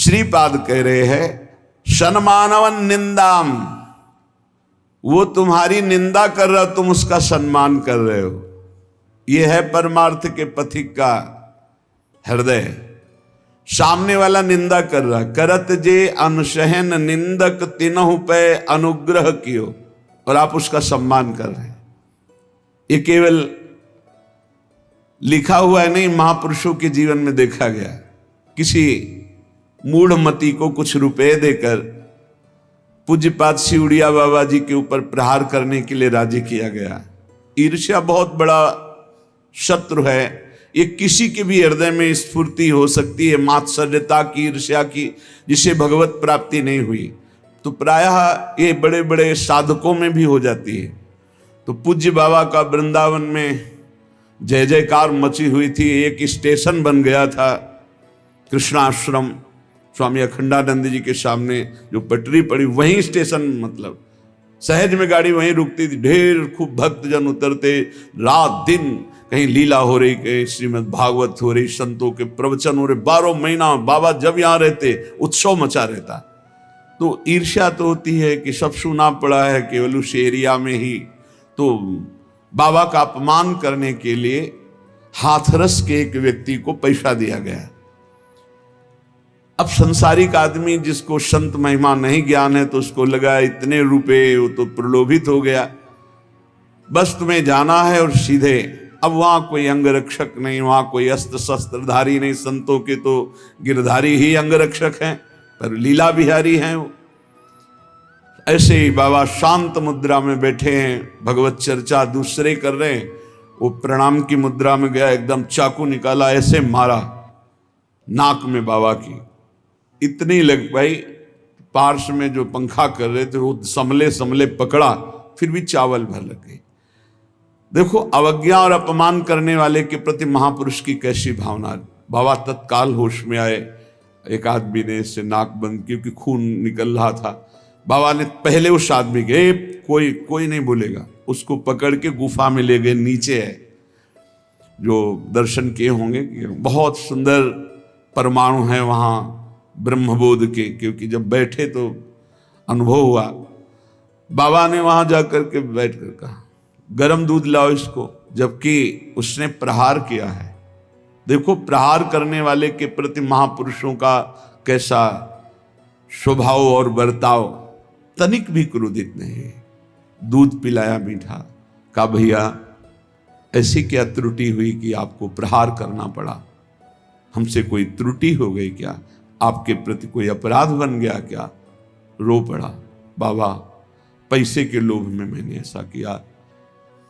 श्रीपाद कह रहे हैं सन्मानवन निंदाम, वो तुम्हारी निंदा कर रहा, तुम उसका सम्मान कर रहे हो। यह है परमार्थ के पथिक का हृदय। सामने वाला निंदा कर रहा, करत जे अनसहन निंदक तिनहु पे अनुग्रह कियो, और आप उसका सम्मान कर रहे हैं। ये केवल लिखा हुआ है नहीं, महापुरुषों के जीवन में देखा गया। किसी मूढ़मती को कुछ रुपए देकर पूज्यपाद सिउड़िया बाबा जी के ऊपर प्रहार करने के लिए राजी किया गया। ईर्ष्या बहुत बड़ा शत्रु है। ये किसी के भी हृदय में स्फूर्ति हो सकती है, मात्सर्यता की, ईर्ष्या की, जिसे भगवत प्राप्ति नहीं हुई, तो प्रायः ये बड़े बड़े साधकों में भी हो जाती है। तो पूज्य बाबा का वृंदावन में जय जयकार मची हुई थी। एक स्टेशन बन गया था कृष्णाश्रम, स्वामी अखंडानंद जी के सामने जो पटरी पड़ी वहीं स्टेशन, मतलब सहज में गाड़ी वहीं रुकती थी। ढेर खूब भक्तजन उतरते, रात दिन कहीं लीला हो रही, कहीं श्रीमद् भागवत हो रही, संतों के प्रवचन हो रहे। 12 महीना बाबा जब यहाँ रहते उत्सव मचा रहता। तो ईर्ष्या तो होती है कि सब सुना पड़ा है केवल उस एरिया में ही। तो बाबा का अपमान करने के लिए हाथरस के एक व्यक्ति को पैसा दिया गया। अब संसारिक आदमी जिसको संत महिमा नहीं ज्ञान है, तो उसको लगा इतने रुपए, वो तो प्रलोभित हो गया। बस तुम्हें जाना है और सीधे। अब वहां कोई अंगरक्षक नहीं, वहां कोई अस्त्र शस्त्रधारी नहीं। संतों के तो गिरधारी ही अंगरक्षक हैं, पर लीला बिहारी हैं वो। ऐसे ही बाबा शांत मुद्रा में बैठे हैं, भगवत चर्चा दूसरे कर रहे हैं। वो प्रणाम की मुद्रा में गया, एकदम चाकू निकाला, ऐसे मारा नाक में बाबा की, इतनी लग पाई। पार्श्व में जो पंखा कर रहे थे वो समले समले पकड़ा, फिर भी चावल भर लग गई। देखो अवज्ञा और अपमान करने वाले के प्रति महापुरुष की कैसी भावना। बाबा तत्काल होश में आए। एक आदमी ने इससे नाक बंद, क्योंकि खून निकल रहा था। बाबा ने पहले उस आदमी के, कोई नहीं बोलेगा, उसको पकड़ के गुफा में ले गए। नीचे है, जो दर्शन किए होंगे, बहुत सुंदर परमाणु है वहाँ ब्रह्मबोध के, क्योंकि जब बैठे तो अनुभव हुआ। बाबा ने वहाँ जाकर के बैठ कर कहा गरम दूध लाओ इसको, जबकि उसने प्रहार किया है। देखो प्रहार करने वाले के प्रति महापुरुषों का कैसा स्वभाव और बर्ताव, तनिक भी क्रोधित नहीं है। दूध पिलाया मीठा, कहा भैया ऐसी क्या त्रुटि हुई कि आपको प्रहार करना पड़ा? हमसे कोई त्रुटि हो गई क्या? आपके प्रति कोई अपराध बन गया क्या? रो पड़ा। बाबा पैसे के लोभ में मैंने ऐसा किया,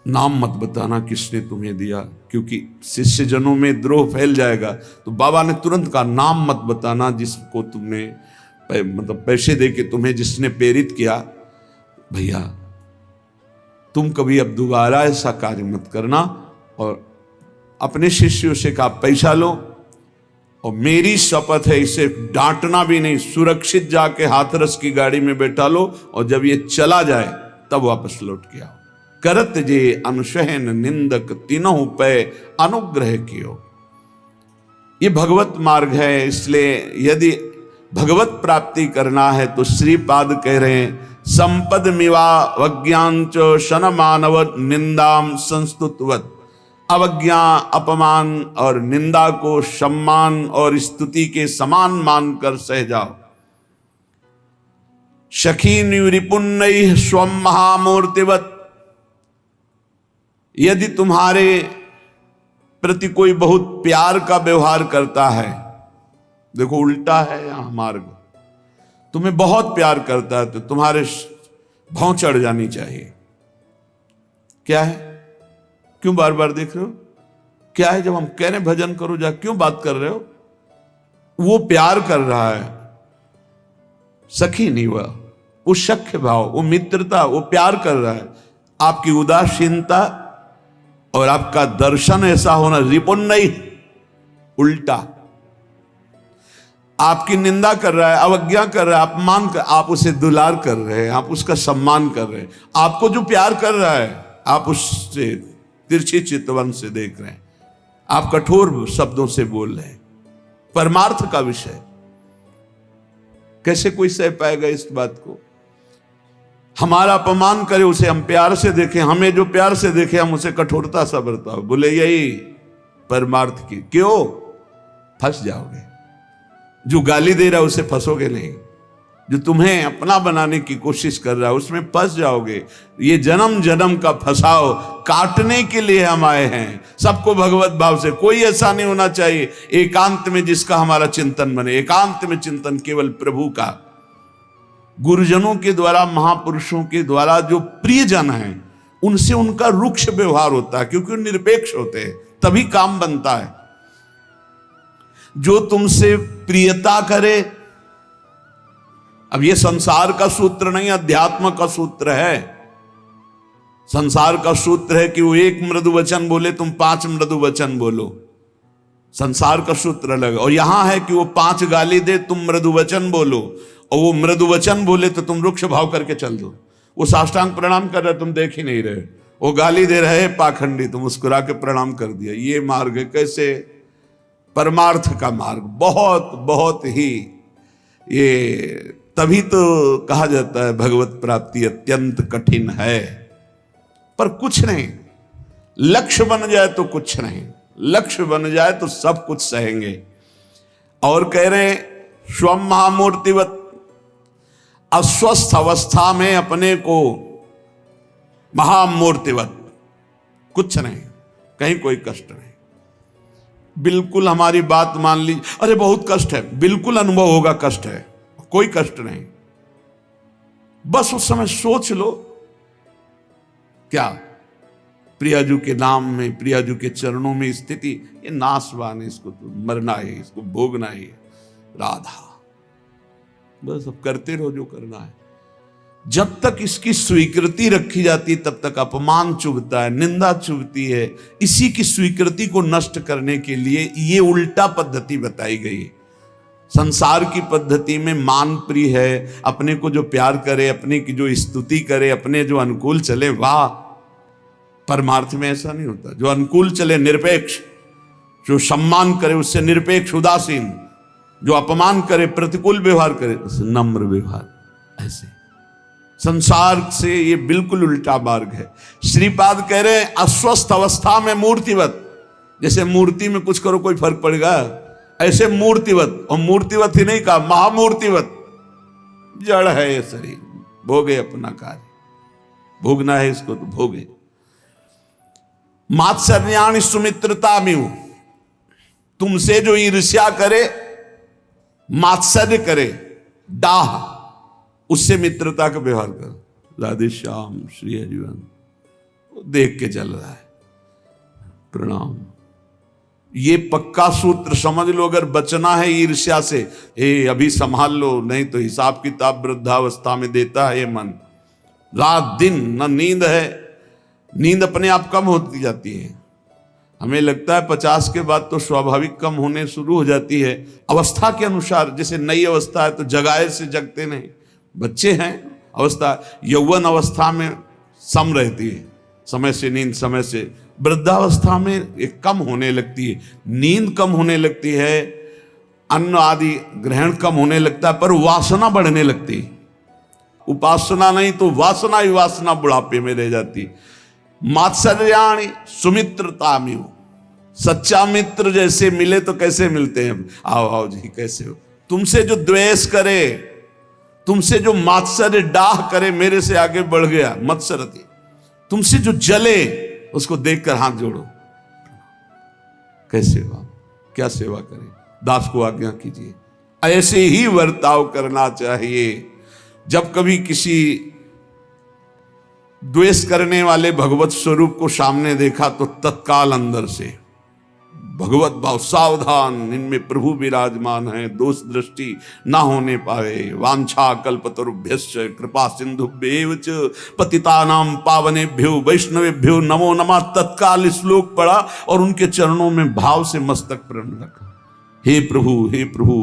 नाम मत बताना किसने तुम्हें दिया, क्योंकि शिष्य जनों में द्रोह फैल जाएगा। तो बाबा ने तुरंत कहा नाम मत बताना जिसको तुमने मतलब पैसे दे के तुम्हें जिसने प्रेरित किया। भैया तुम कभी अब दोबारा ऐसा कार्य मत करना। और अपने शिष्यों से कहा पैसा लो, और मेरी शपथ है इसे डांटना भी नहीं, सुरक्षित जाके हाथरस की गाड़ी में बैठा लो, और जब ये चला जाए तब वापस लौट के आओ। करत जे अनुसहन निंदक तीनों पे अनुग्रह कियो। ये भगवत मार्ग है। इसलिए यदि भगवत प्राप्ति करना है तो श्रीपाद कह रहे हैं संपद मिवा वज्ञांच शन मानव निंदाम संस्तुतवत। अवज्ञा, अपमान और निंदा को सम्मान और स्तुति के समान मानकर सह जाओ। सखी निरिपुन्नैः स्वम महामूर्तिवत। यदि तुम्हारे प्रति कोई बहुत प्यार का व्यवहार करता है, देखो उल्टा है यहां मार्ग, तुम्हें बहुत प्यार करता है तो तुम्हारे भौं चढ़ जानी चाहिए। क्या है? क्यों बार बार देख रहे हो? क्या है? जब हम कह रहे भजन करो जा, क्यों बात कर रहे हो? वो प्यार कर रहा है, सखी नहीं हुआ, वो सख्य भाव, वो मित्रता, वो प्यार कर रहा है। आपकी उदासीनता और आपका दर्शन ऐसा होना, रिपुन नहीं, उल्टा। आपकी निंदा कर रहा है, अवज्ञा कर रहा है, अपमान कर, आप उसे दुलार कर रहे हैं, आप उसका सम्मान कर रहे हैं। आपको जो प्यार कर रहा है आप उससे तिरछी चितवन से देख रहे हैं, आप कठोर शब्दों से बोल रहे हैं। परमार्थ का विषय कैसे कोई सह पाएगा इस बात को? हमारा अपमान करे उसे हम प्यार से देखें, हमें जो प्यार से देखे हम उसे कठोरता सा बरताओ। बोले यही परमार्थ की। क्यों? फंस जाओगे। जो गाली दे रहा है उसे फंसोगे नहीं, जो तुम्हें अपना बनाने की कोशिश कर रहा है उसमें फंस जाओगे। ये जन्म जन्म का फंसाओ काटने के लिए हम आए हैं, सबको भगवत भाव से। कोई ऐसा नहीं होना चाहिए एकांत में जिसका हमारा चिंतन बने। एकांत में चिंतन केवल प्रभु का। गुरुजनों के द्वारा, महापुरुषों के द्वारा जो प्रियजन हैं उनसे उनका रुक्ष व्यवहार होता है, क्योंकि वो निरपेक्ष होते हैं, तभी काम बनता है। जो तुमसे प्रियता करे, अब ये संसार का सूत्र नहीं, अध्यात्म का सूत्र है। संसार का सूत्र है कि वो एक मृदु वचन बोले, तुम 5 मृदु वचन बोलो। संसार का सूत्र अलग। और यहां है कि वो 5 गाली दे, तुम मृदु वचन बोलो, और वो मृदु वचन बोले तो तुम रुक्ष भाव करके चल दो। वो साष्टांग प्रणाम कर रहे, तुम देख ही नहीं रहे। वो गाली दे रहे पाखंडी, तुम मुस्कुरा के प्रणाम कर दिया। ये मार्ग है कैसे? परमार्थ का मार्ग। बहुत बहुत ही, ये तभी तो कहा जाता है भगवत प्राप्ति अत्यंत कठिन है। पर कुछ नहीं, लक्ष्य बन जाए तो कुछ नहीं, लक्ष्य बन जाए तो सब कुछ सहेंगे। और कह रहे स्वम महामूर्तिवत, अस्वस्थ अवस्था में अपने को महामूर्तिवत, कुछ नहीं, कहीं कोई कष्ट नहीं। बिल्कुल हमारी बात मान लीजिए, अरे बहुत कष्ट है, बिल्कुल अनुभव होगा कष्ट है, कोई कष्ट नहीं। बस उस समय सोच लो, क्या प्रियाजू के नाम में, प्रियाजू के चरणों में स्थिति, ये नाशवान है, इसको तो मरना है, इसको भोगना ही है। राधा, बस अब करते रहो जो करना है। जब तक इसकी स्वीकृति रखी जाती है तब तक अपमान चुभता है, निंदा चुभती है। इसी की स्वीकृति को नष्ट करने के लिए ये उल्टा पद्धति बताई गई है। संसार की पद्धति में मान प्रिय है, अपने को जो प्यार करे, अपने की जो स्तुति करे, अपने जो अनुकूल चले, वाह। परमार्थ में ऐसा नहीं होता। जो अनुकूल चले निरपेक्ष, जो सम्मान करे उससे निरपेक्ष उदासीन, जो अपमान करे प्रतिकूल व्यवहार करे उससे नम्र व्यवहार। ऐसे संसार से ये बिल्कुल उल्टा मार्ग है। श्रीपाद कह रहे हैं अस्वस्थ अवस्था में मूर्तिवत, जैसे मूर्ति में कुछ करो कोई फर्क पड़ेगा, ऐसे मूर्तिवत। और मूर्तिवत ही नहीं कहा, महामूर्तिवत। जड़ है ये शरीर, भोगे अपना कार्य, भोगना है इसको तो भोगे। मात्सर्याणि सुमित्रता में, तुमसे जो ईर्ष्या करे, मात्सर्य करे, डाह, उससे मित्रता का व्यवहार कर। राधे श्याम श्री हरिवन देख के चल रहा है, प्रणाम। ये पक्का सूत्र समझ लो, अगर बचना है ईर्ष्या से, अभी संभाल लो, नहीं तो हिसाब किताब वृद्धावस्था में देता है ये मन। रात दिन न नींद है, नींद अपने आप कम होती जाती है। हमें लगता है 50 के बाद तो स्वाभाविक कम होने शुरू हो जाती है, अवस्था के अनुसार। जैसे नई अवस्था है तो जगाए से जगते नहीं, बच्चे हैं अवस्था, यौवन अवस्था में सम रहती है, समय से नींद, समय से। वृद्धावस्था में एक कम होने लगती है, नींद कम होने लगती है, अन्न आदि ग्रहण कम होने लगता है, पर वासना बढ़ने लगती है। उपासना नहीं तो वासना ही वासना बुढ़ापे में रह जाती। मात्सर्याणि सुमित्रतामिव, सच्चा मित्र जैसे मिले तो कैसे मिलते हैं? आओ आओ जी कैसे हो। तुमसे जो द्वेष करे, तुमसे जो मात्सर्य डाह करे, मेरे से आगे बढ़ गया मत्सरति, तुमसे जो जले उसको देखकर हाथ जोड़ो। कैसे सेवा, क्या सेवा करें? दास को आज्ञा कीजिए। ऐसे ही वर्ताव करना चाहिए। जब कभी किसी द्वेष करने वाले भगवत स्वरूप को सामने देखा तो तत्काल अंदर से भगवत भाव, सावधान, इनमें प्रभु विराजमान है, दोष दृष्टि ना होने पाए। वांछा कल्पतरुभ्यश्च कृपा सिंधुभ्येव च पतितानां पावनेभ्यो वैष्णवेभ्यो नमो नमः। तत्काल श्लोक पढ़ा और उनके चरणों में भाव से मस्तक प्रण रखा। हे प्रभु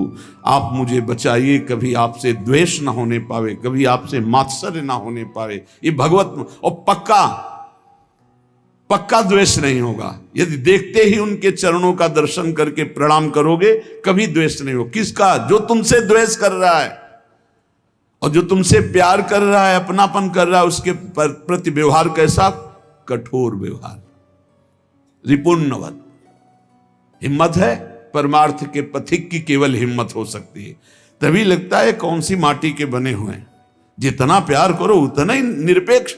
आप मुझे बचाइए, कभी आपसे द्वेष ना होने पावे, कभी आपसे मात्सर्य ना होने पावे। ये भगवत, और पक्का द्वेष नहीं होगा। यदि देखते ही उनके चरणों का दर्शन करके प्रणाम करोगे, कभी द्वेष नहीं हो। किसका? जो तुमसे द्वेष कर रहा है। और जो तुमसे प्यार कर रहा है, अपनापन कर रहा है, उसके प्रति व्यवहार कैसा? कठोर व्यवहार, रिपुण्यवत। हिम्मत है, परमार्थ के पथिक की केवल हिम्मत हो सकती है। तभी लगता है कौन सी माटी के बने हुए हैं। जितना प्यार करो उतना ही निरपेक्ष,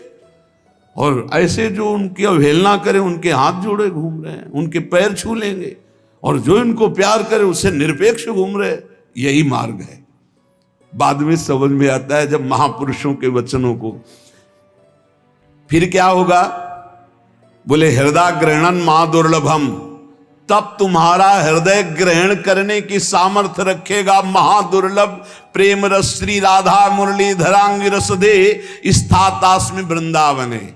और ऐसे जो उनकी अवहेलना करे, उनके हाथ जोड़े घूम रहे हैं, उनके पैर छू लेंगे, और जो इनको प्यार करे उससे निरपेक्ष घूम रहे, यही मार्ग है। बाद में समझ में आता है जब महापुरुषों के वचनों को। फिर क्या होगा? बोले हृदय ग्रहणन महादुर्लभम, तब तुम्हारा हृदय ग्रहण करने की सामर्थ्य रखेगा महादुर्लभ प्रेम रस श्री राधा मुरली धरांग रस दे स्थातास्मि वृंदावने।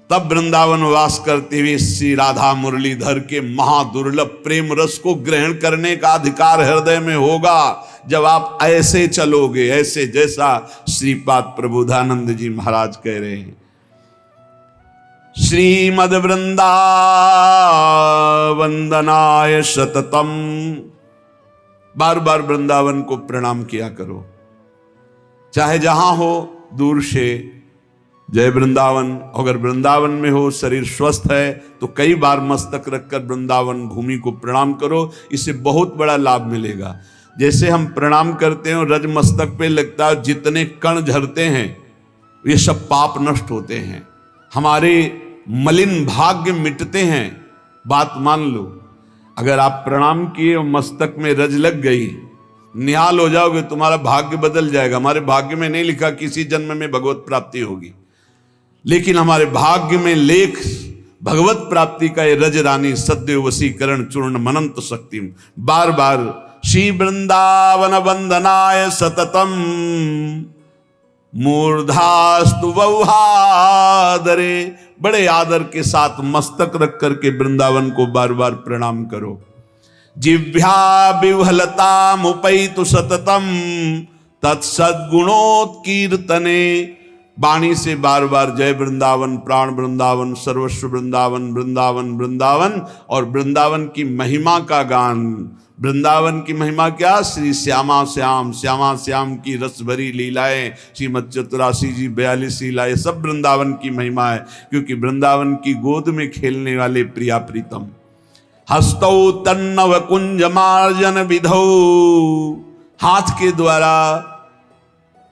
तब वृंदावन वास करते हुए श्री राधा मुरलीधर के महादुर्लभ प्रेम रस को ग्रहण करने का अधिकार हृदय में होगा, जब आप ऐसे चलोगे, ऐसे जैसा श्रीपाद प्रबोधानंद जी महाराज कह रहे हैं। श्रीमद वृंदावंदनाय सततम। बार बार वृंदावन को प्रणाम किया करो, चाहे जहां हो, दूर से जय वृंदावन। अगर वृंदावन में हो, शरीर स्वस्थ है, तो कई बार मस्तक रखकर वृंदावन भूमि को प्रणाम करो, इससे बहुत बड़ा लाभ मिलेगा। जैसे हम प्रणाम करते हैं, रज मस्तक पे लगता है, जितने कण झरते हैं ये सब पाप नष्ट होते हैं, हमारे मलिन भाग्य मिटते हैं। बात मान लो, अगर आप प्रणाम किए और मस्तक में रज लग गई, निहाल हो जाओगे, तुम्हारा भाग्य बदल जाएगा। हमारे भाग्य में नहीं लिखा किसी जन्म में भगवत प्राप्ति होगी, लेकिन हमारे भाग्य में लेख भगवत प्राप्ति का ये रज रानी सद्य वशीकरण चूर्ण मनंत शक्ति। बार बार श्री वृंदावन वंदनाय सततम मूर्धास्तु वौहादरे। बड़े आदर के साथ मस्तक रख करके वृंदावन को बार बार प्रणाम करो। जिह्वा विह्वलता मुपैतु सततम तत्सद्गुणोत्कीर्तने। वाणी से बार बार जय वृंदावन, प्राण वृंदावन, सर्वस्व वृंदावन, वृंदावन वृंदावन, और वृंदावन की महिमा का गान। वृंदावन की महिमा क्या? श्री श्यामा श्याम, श्यामा श्याम की रस भरी लीलाएं, श्रीमद चतुरासी जी 42 लीलाएं, सब वृंदावन की महिमा है। क्योंकि वृंदावन की गोद में खेलने वाले प्रिया प्रीतम। हस्तौ तन्नव कुंज मार्जन विधौ। हाथ के द्वारा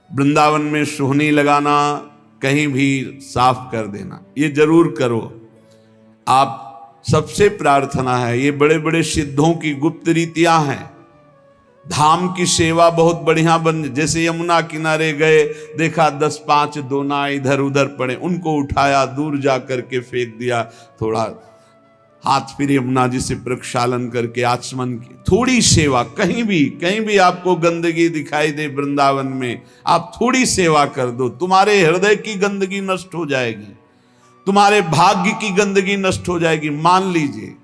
वृंदावन में सोहनी लगाना, कहीं भी साफ कर देना, ये जरूर करो। आप सबसे प्रार्थना है, ये बड़े बड़े सिद्धों की गुप्त रीतियां हैं। धाम की सेवा बहुत बढ़िया बन, जैसे यमुना किनारे गए, देखा 10-5 दोना इधर उधर पड़े, उनको उठाया, दूर जा करके फेंक दिया, थोड़ा हाथ फिर यमुना जी से प्रक्षालन करके आचमन की। थोड़ी सेवा, कहीं भी आपको गंदगी दिखाई दे वृंदावन में, आप थोड़ी सेवा कर दो, तुम्हारे हृदय की गंदगी नष्ट हो जाएगी, तुम्हारे भाग्य की गंदगी नष्ट हो जाएगी। मान लीजिए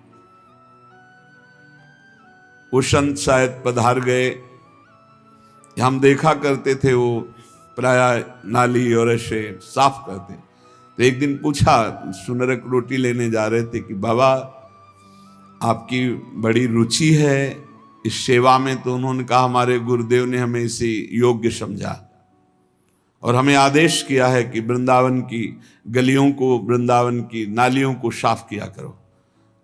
वो संत शायद पधार गए, हम देखा करते थे वो प्राय नाली और ऐसे साफ करते। तो एक दिन पूछा, सुनरक रोटी लेने जा रहे थे, कि बाबा आपकी बड़ी रुचि है इस सेवा में। तो उन्होंने कहा, हमारे गुरुदेव ने हमें इसे योग्य समझा और हमें आदेश किया है कि वृंदावन की गलियों को, वृंदावन की नालियों को साफ किया करो।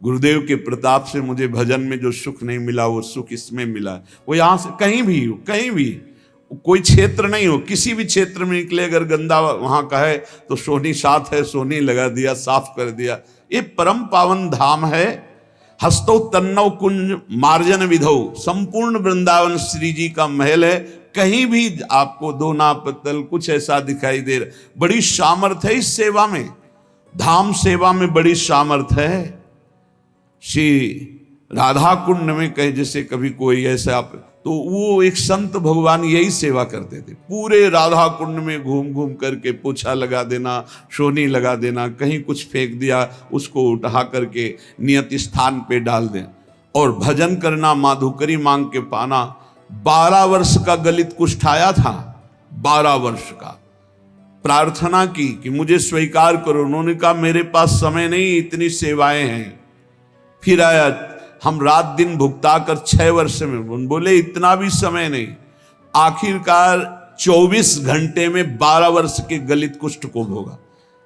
गुरुदेव के प्रताप से मुझे भजन में जो सुख नहीं मिला, वो सुख इसमें मिला। वो यहाँ से कहीं भी हो, कहीं भी कोई क्षेत्र नहीं हो, किसी भी क्षेत्र में निकले, अगर गंदा वहां का है तो सोनी साथ है, सोनी लगा दिया, साफ कर दिया। ये परम पावन धाम है। हस्तो तन्नव कुंज मार्जन विधौ। संपूर्ण वृंदावन श्री जी का महल है। कहीं भी आपको दोना पत्तल कुछ ऐसा दिखाई दे रहा, बड़ी सामर्थ है इस सेवा में। धाम सेवा में बड़ी सामर्थ है। श्री राधा कुंड में कहे, जैसे कभी कोई ऐसा, तो वो एक संत भगवान यही सेवा करते थे। पूरे राधा कुंड में घूम घूम करके पोछा लगा देना, सोनी लगा देना, कहीं कुछ फेंक दिया उसको उठा करके नियत स्थान पे डाल दें, और भजन करना, माधुकरी मांग के पाना। 12 वर्ष का गलित कुष्ठाया था, 12 वर्ष का। प्रार्थना की कि मुझे स्वीकार करो। उन्होंने कहा, मेरे पास समय नहीं, इतनी सेवाएं हैं। फिर आया, हम रात दिन भुगता कर 6 वर्ष में। बोले इतना भी समय नहीं। आखिरकार 24 घंटे में 12 वर्ष के गलित कुष्ठ को भोगा।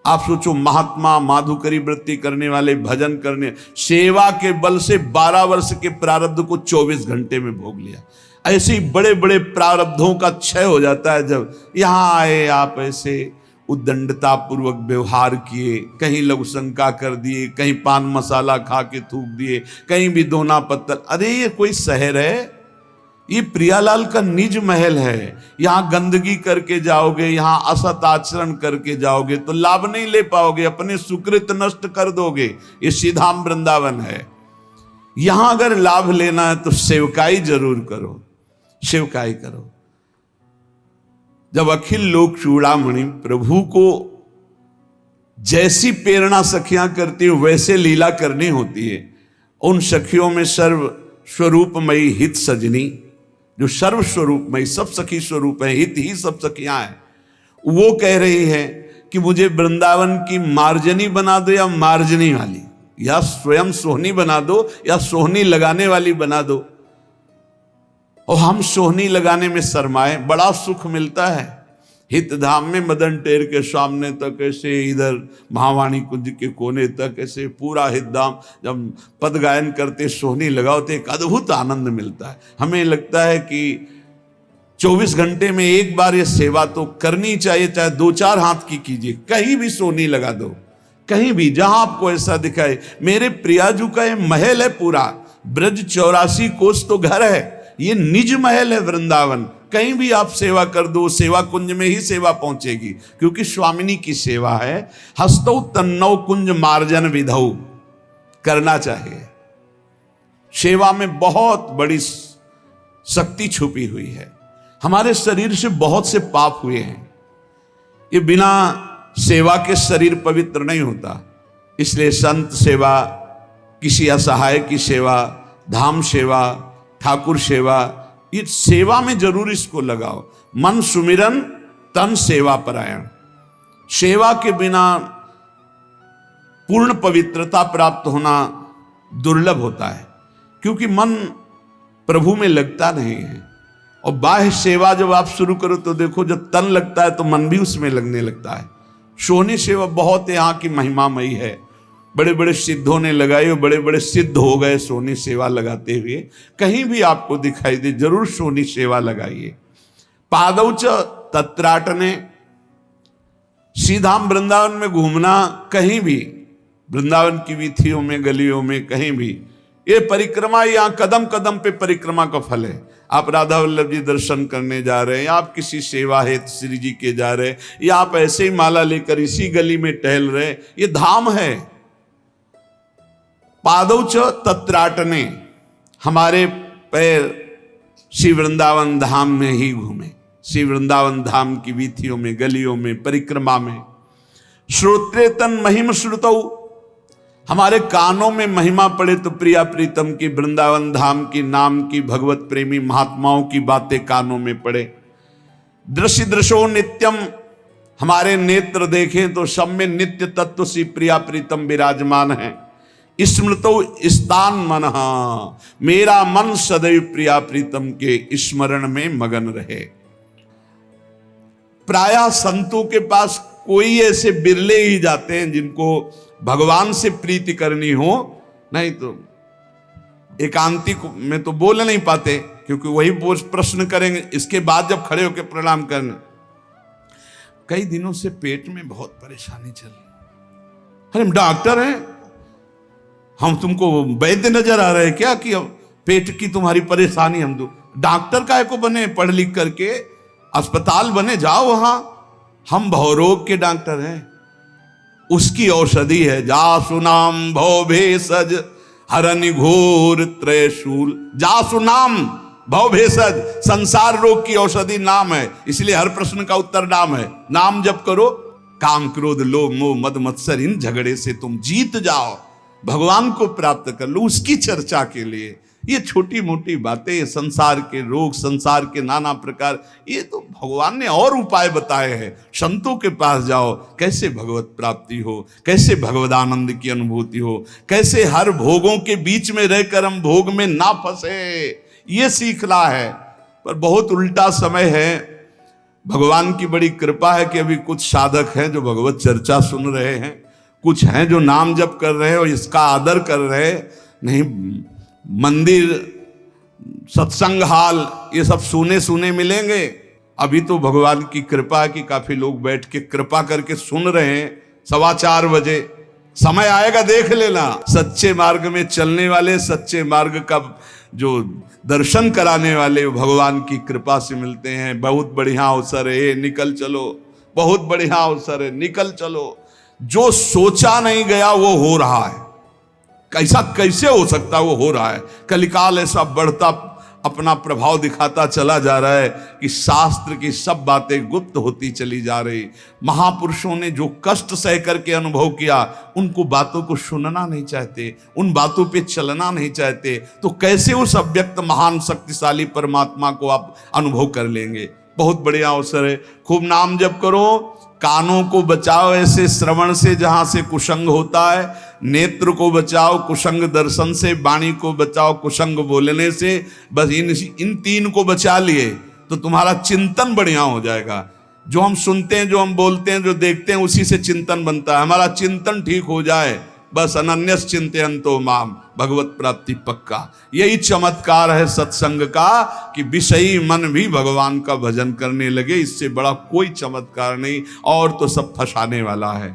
आप सोचो, महात्मा, माधुकरी वृत्ति करने वाले, भजन करने, सेवा के बल से 12 वर्ष के प्रारब्ध को 24 घंटे में भोग लिया। ऐसे ही बड़े बड़े प्रारब्धों का क्षय हो जाता है जब यहां आए, आप ऐसे उद्दंडता पूर्वक व्यवहार किए, कहीं लघुशंका कर दिए, कहीं पान मसाला खा के थूक दिए, कहीं भी दोना पत्थर। अरे ये कोई शहर है? ये प्रियालाल का निज महल है। यहां गंदगी करके जाओगे, यहां असत आचरण करके जाओगे तो लाभ नहीं ले पाओगे, अपने सुकृत नष्ट कर दोगे। ये सीधाम वृंदावन है। यहां अगर लाभ लेना है तो सेवकाई जरूर करो, सेवकाई करो। जब अखिल लोक चूड़ामणि प्रभु को जैसी प्रेरणा सखियां करती हो वैसे लीला करनी होती है। उन सखियों में सर्व स्वरूपमयी हित सजनी, जो सर्व स्वरूपमयी, सब सखी स्वरूप है, हित ही सब सखियां हैं, वो कह रही है कि मुझे वृंदावन की मार्जनी बना दो या मार्जनी वाली, या स्वयं सोहनी बना दो या सोहनी लगाने वाली बना दो। और हम सोहनी लगाने में शर्माए, बड़ा सुख मिलता है। हित धाम में मदन टेर के सामने तक ऐसे, इधर महावाणी कुंज के कोने तक ऐसे पूरा हित धाम, जब पद गायन करते सोहनी लगाओ तो एक अद्भुत आनंद मिलता है। हमें लगता है कि 24 घंटे में एक बार ये सेवा तो करनी चाहिए, चाहे 2-4 हाथ की कीजिए, कहीं भी सोहनी लगा दो, कहीं भी जहां आपको ऐसा दिखाए। मेरे प्रियाजू का ये महल है पूरा, ब्रज 84 कोस तो घर है, ये निज महल है वृंदावन। कहीं भी आप सेवा कर दो, सेवा कुंज में ही सेवा पहुंचेगी, क्योंकि स्वामिनी की सेवा है। हस्तौ तन्नौ कुंज मार्जन विधौ, करना चाहिए। सेवा में बहुत बड़ी शक्ति छुपी हुई है। हमारे शरीर से बहुत से पाप हुए हैं, ये बिना सेवा के शरीर पवित्र नहीं होता। इसलिए संत सेवा, किसी असहाय की सेवा, धाम सेवा, ठाकुर सेवा, इस सेवा में जरूर इसको लगाओ। मन सुमिरन तन सेवा परायण। सेवा के बिना पूर्ण पवित्रता प्राप्त होना दुर्लभ होता है, क्योंकि मन प्रभु में लगता नहीं है। और बाह्य सेवा जब आप शुरू करो तो देखो, जब तन लगता है तो मन भी उसमें लगने लगता है। सोहनी सेवा बहुत यहाँ की महिमामयी है। बड़े बड़े सिद्धों ने लगाई और बड़े बड़े सिद्ध हो गए सोहनी सेवा लगाते हुए। कहीं भी आपको दिखाई दे जरूर सोहनी सेवा लगाइए। पादौच तत्राटने, सीधाम वृंदावन में घूमना, कहीं भी वृंदावन की वीथियों में, गलियों में, कहीं भी ये परिक्रमा, यहाँ कदम कदम पे परिक्रमा का फल है। आप राधा वल्लभ जी दर्शन करने जा रहे हैं, या आप किसी सेवा हेतु श्री जी के जा रहे हैं, या आप ऐसे ही माला लेकर इसी गली में टहल रहे, ये धाम है। पादौच तत्राटने, हमारे पैर श्री वृंदावन धाम में ही घूमे, श्री वृंदावन धाम की वीथियों में, गलियों में, परिक्रमा में। श्रोत्रे तन महिम श्रुतौ, हमारे कानों में महिमा पड़े तो प्रिया प्रीतम की, वृंदावन धाम की, नाम की, भगवत प्रेमी महात्माओं की बातें कानों में पड़े। दृश्य दृशो नित्यम, हमारे नेत्र देखें तो सब में नित्य तत्व श्री प्रिया प्रीतम विराजमान है। स्मृतो स्थान मन, मेरा मन सदैव प्रिया प्रीतम के स्मरण में मगन रहे। प्रायः संतों के पास कोई ऐसे बिरले ही जाते हैं जिनको भगवान से प्रीति करनी हो, नहीं तो एकांतिक में तो बोल नहीं पाते, क्योंकि वही प्रश्न करेंगे। इसके बाद जब खड़े होकर प्रणाम करने, कई दिनों से पेट में बहुत परेशानी चल रही। अरे हम डॉक्टर हैं, हम तुमको वैद्य नजर आ रहे हैं क्या कि अब पेट की तुम्हारी परेशानी? हम दो डॉक्टर काहे को बने, पढ़ लिख करके अस्पताल बने, जाओ वहां। हम भवरोग के डॉक्टर हैं, उसकी औषधि है जासु नाम भव भेषज हरनि घोर त्रयशूल। जासु नाम भव भेषज, संसार रोग की औषधि नाम है, इसलिए हर प्रश्न का उत्तर नाम है। नाम जप करो, काम क्रोध लोभ मोह मद मत्सर इन झगड़े से तुम जीत जाओ, भगवान को प्राप्त कर लो। उसकी चर्चा के लिए ये छोटी मोटी बातें, संसार के रोग, संसार के नाना प्रकार, ये तो भगवान ने और उपाय बताए हैं। संतों के पास जाओ, कैसे भगवत प्राप्ति हो, कैसे भगवदानंद की अनुभूति हो, कैसे हर भोगों के बीच में रहकर हम भोग में ना फंसे, ये सीखना है। पर बहुत उल्टा समय है, भगवान की बड़ी कृपा है कि अभी कुछ साधक हैं जो भगवत चर्चा सुन रहे हैं, कुछ हैं जो नाम जप कर रहे हैं और इसका आदर कर रहे हैं। नहीं, मंदिर, सत्संग हाल, ये सब सुने सुने मिलेंगे। अभी तो भगवान की कृपा है कि काफी लोग बैठ के कृपा करके सुन रहे हैं। 4:15 बजे समय आएगा, देख लेना। सच्चे मार्ग में चलने वाले, सच्चे मार्ग का जो दर्शन कराने वाले भगवान की कृपा से मिलते हैं। बहुत बढ़िया अवसर है, निकल चलो, बहुत बढ़िया अवसर है, निकल चलो। जो सोचा नहीं गया वो हो रहा है। कैसा कैसे हो सकता है, वो हो रहा है। कलिकाल ऐसा बढ़ता अपना प्रभाव दिखाता चला जा रहा है कि शास्त्र की सब बातें गुप्त होती चली जा रही। महापुरुषों ने जो कष्ट सह करके अनुभव किया, उनको बातों को सुनना नहीं चाहते, उन बातों पे चलना नहीं चाहते, तो कैसे उस अव्यक्त महान शक्तिशाली परमात्मा को आप अनुभव कर लेंगे। बहुत बढ़िया अवसर है, खूब नाम जप करो। कानों को बचाओ ऐसे श्रवण से जहां से कुसंग होता है, नेत्र को बचाओ कुसंग दर्शन से, वाणी को बचाओ कुसंग बोलने से। बस इन 3 को बचा लिए तो तुम्हारा चिंतन बढ़िया हो जाएगा। जो हम सुनते हैं, जो हम बोलते हैं, जो देखते हैं, उसी से चिंतन बनता है। हमारा चिंतन ठीक हो जाए, बस अनन्यस चिंतयन्तो माम, भगवत प्राप्ति पक्का। यही चमत्कार है सत्संग का कि विषयी मन भी भगवान का भजन करने लगे। इससे बड़ा कोई चमत्कार नहीं, और तो सब फंसाने वाला है।